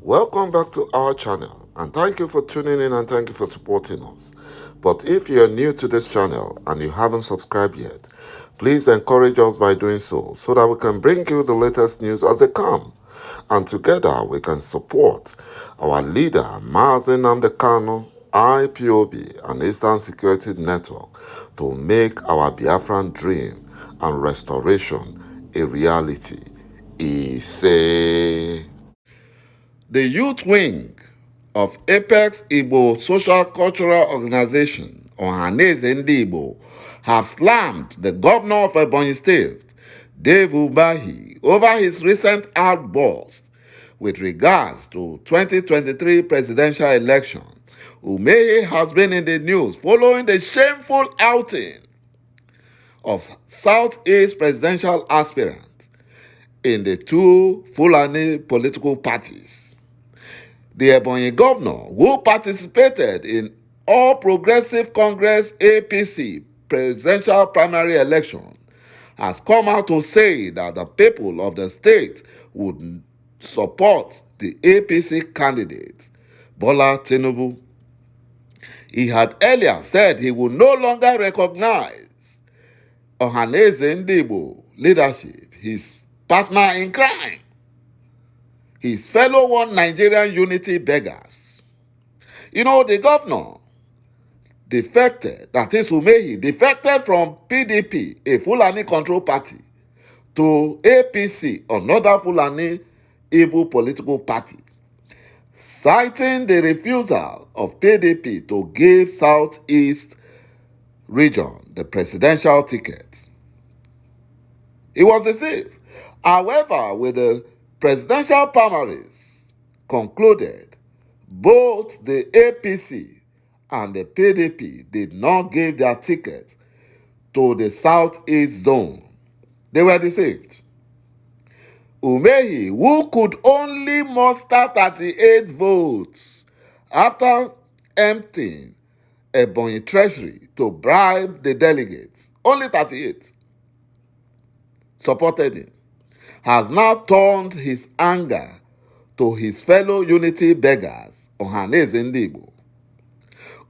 Welcome back to our channel, and thank you for tuning in and thank you for supporting us. But if you're new to this channel and you haven't subscribed yet, please encourage us by doing so that we can bring you the latest news as they come. And together we can support our leader, Mazi Nnamdi Kanu, IPOB, and Eastern Security Network to make our Biafran dream and restoration a reality. Ise. The youth wing of Apex Igbo Social Cultural Organization, Ohanaeze Ndị Igbo, have slammed the governor of Ebonyi State, 噚·úmàhì, over his recent outburst with regards to 2023 presidential election. ዄUmàhì has been in the news following the shameful outing of Southeast presidential aspirants in the two Fulani political parties. The Ebonyi governor, who participated in All Progressive Congress APC presidential primary election, has come out to say that the people of the state would support the APC candidate, Bola Tinubu. He had earlier said he would no longer recognize Ohanaeze Ndị Igbo leadership, his partner in crime, his fellow One Nigerian Unity beggars. The governor defected, that is 噚Umàhì, defected from PDP, a Fulani-controlled party, to APC, another Fulani evil political party, citing the refusal of PDP to give Southeast region the presidential ticket. He was deceived. However, with the presidential primaries concluded, both the APC and the PDP did not give their ticket to the Southeast zone. They were deceived. 噚ُmàhì, who could only muster 38 votes after emptying Ebonyi treasury to bribe the delegates, only 38, supported him, has now turned his anger to his fellow unity beggars, Ohanaeze Ndị Igbo.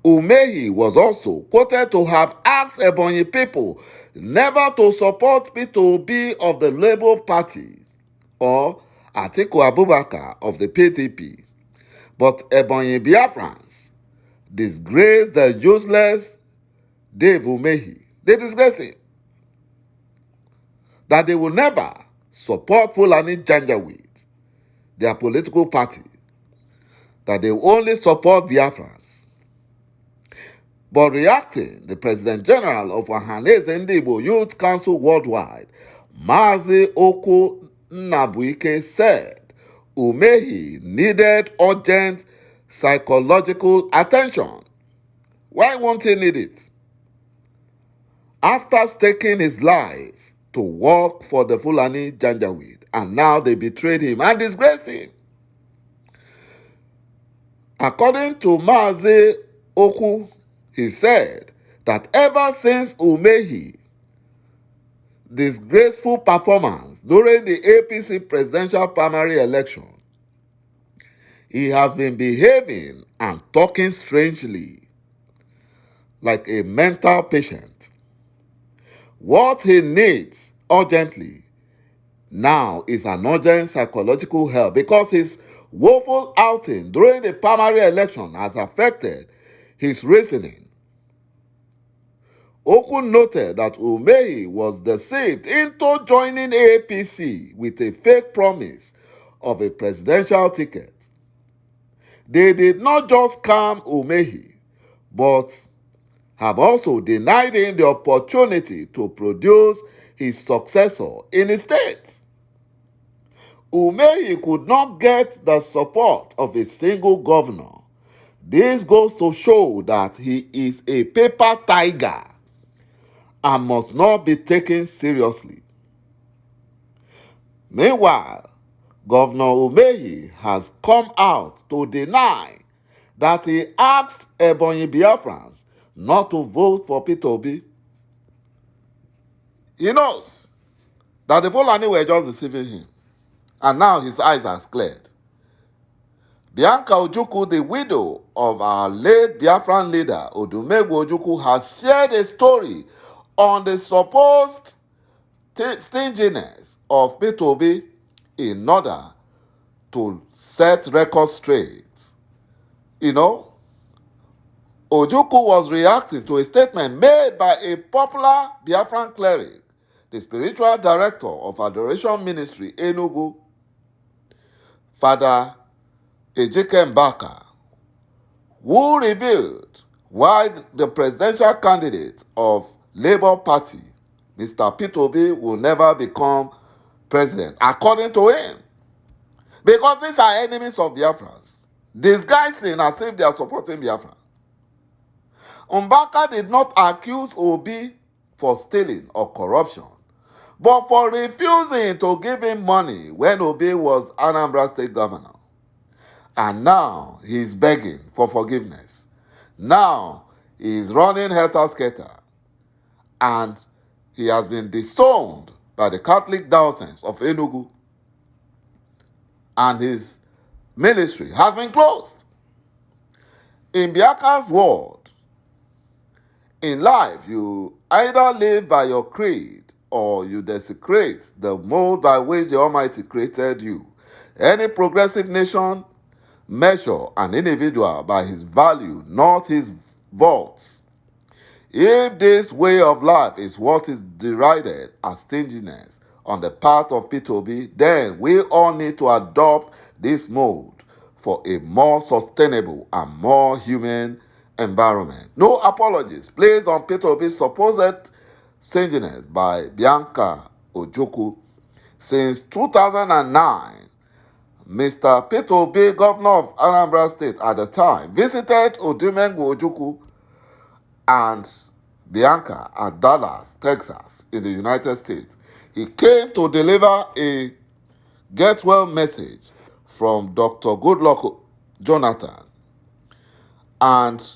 噚ُmàhì was also quoted to have asked Ebonyi people never to support P2B of the Labour Party or Atiku Abubakar of the PDP, but Ebonyi Biafrans disgraced the useless 噚ُmàhì. They disgraced him. That they will never support Fulani Janjaweed, their political party, that they will only support Biafrans. But reacting, the President General of Ohanaeze Ndị Igbo Youth Council Worldwide, Mazi Okwu Nnabuike, said 噚ُmàhì needed urgent psychological attention. Why won't he need it? After staking his life to work for the Fulani Janjaweed, and now they betrayed him and disgraced him. According to Mazi Okwu, he said that ever since 噚ُmàhì's disgraceful performance during the APC presidential primary election, he has been behaving and talking strangely, like a mental patient. What he needs urgently now is an urgent psychological help because his woeful outing during the primary election has affected his reasoning. Okwu noted that 噚ُmàhì was deceived into joining APC with a fake promise of a presidential ticket. They did not just scam 噚ُmàhì, but have also denied him the opportunity to produce his successor in his state. 噚ُmàhì could not get the support of a single governor. This goes to show that he is a paper tiger and must not be taken seriously. Meanwhile, Governor 噚ُmàhì has come out to deny that he asked Ebonyi Biafrans not to vote for P2B. He knows that the Fulani were just deceiving him, and now his eyes are cleared. Bianca Ojukwu, the widow of our late Biafran leader, Odumegwu Ojukwu, has shared a story on the supposed stinginess of P2B in order to set records straight. You know, Ojukwu was reacting to a statement made by a popular Biafran cleric, the spiritual director of Adoration Ministry, Enugu, Father jourdÄ, who revealed why the presidential candidate of Labour Party, Mr. P2B, will never become president, according to him. Because these are enemies of Biafrans, disguising as if they are supporting Biafra. Mbaka did not accuse Obi for stealing or corruption, but for refusing to give him money when Obi was Anambra State governor. And now he is begging for forgiveness. Now he is running helter-skelter, and he has been disowned by the Catholic Diocese of Enugu, and his ministry has been closed. In Biaka's word, in life, you either live by your creed or you desecrate the mold by which the Almighty created you. Any progressive nation measure an individual by his value, not his votes. If this way of life is what is derided as stinginess on the part of P2B, then we all need to adopt this mold for a more sustainable and more human environment. No apologies placed on P2B's supposed stinginess by Bianca Ojukwu. Since 2009, Mr. P2B, governor of Anambra State at the time, visited Odumegwu Ojukwu and Bianca at Dallas, Texas, in the United States. He came to deliver a get well message from Dr. Goodluck Jonathan and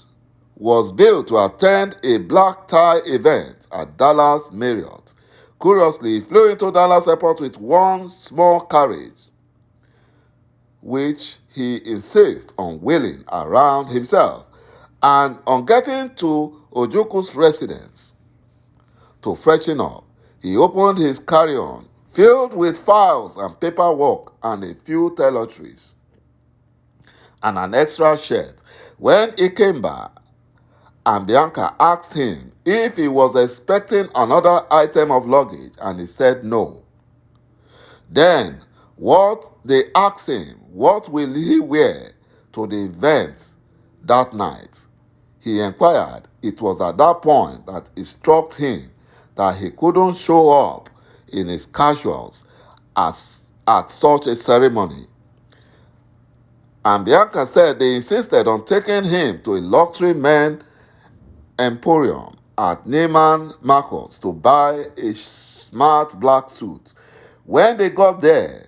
was billed to attend a black tie event at Dallas Marriott. Curiously, he flew into Dallas airport with one small carriage, which he insists on wheeling around himself. And on getting to Ojukwu's residence to freshen up, he opened his carry-on filled with files and paperwork and a few toiletries and an extra shirt. When he came back, and Bianca asked him if he was expecting another item of luggage, and he said no. Then, what they asked him, what will he wear to the event that night? He inquired. It was at that point that it struck him that he couldn't show up in his casuals at such a ceremony. And Bianca said they insisted on taking him to a luxury men emporium at Neiman Marcus to buy a smart black suit. When they got there,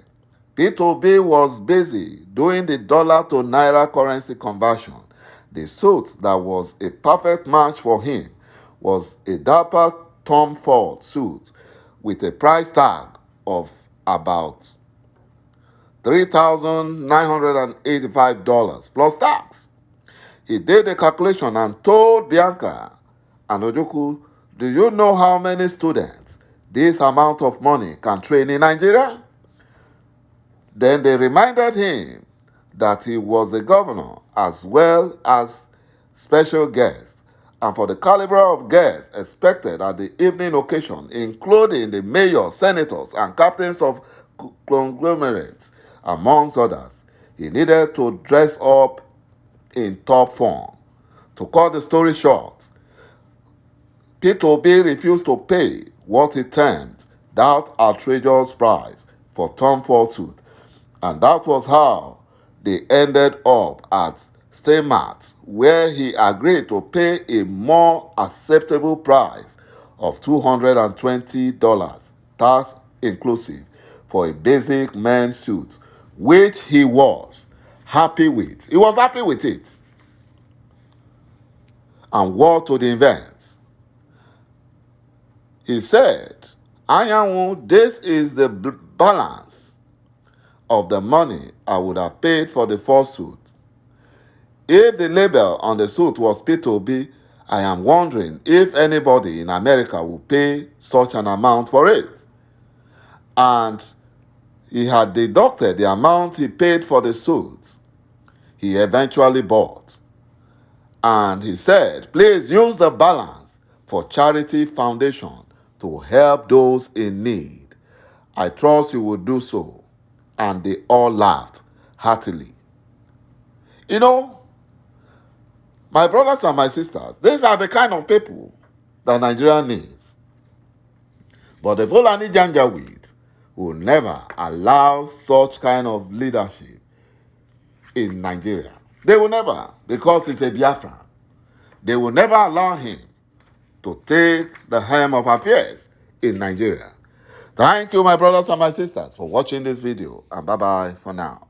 P2B was busy doing the dollar to naira currency conversion. The suit that was a perfect match for him was a dapper Tom Ford suit with a price tag of about $3,985 plus tax. He did the calculation and told Bianca and Ojukwu, do you know how many students this amount of money can train in Nigeria? Then they reminded him that he was a governor as well as special guest, and for the caliber of guests expected at the evening occasion, including the mayors, senators, and captains of conglomerates, amongst others, he needed to dress up in top form. To cut the story short, P2B refused to pay what he termed that outrageous price for Tom Ford suit, and that was how they ended up at Statemart, where he agreed to pay a more acceptable price of $220, tax inclusive, for a basic men's suit, which he was happy with. He was happy with it. And wore to the event. He said, Anyanwu, this is the balance of the money I would have paid for the first suit. If the label on the suit was P2B, I am wondering if anybody in America will pay such an amount for it. And he had deducted the amount he paid for the suit he eventually bought. And he said, please use the balance for charity foundation to help those in need. I trust you will do so. And they all laughed heartily. You know, my brothers and my sisters, these are the kind of people that Nigeria needs. But the Fulani Janjaweed will never allow such kind of leadership in Nigeria. They will never, because he's a Biafra. They will never allow him to take the helm of affairs in Nigeria. Thank you, my brothers and my sisters, for watching this video, and bye-bye for now.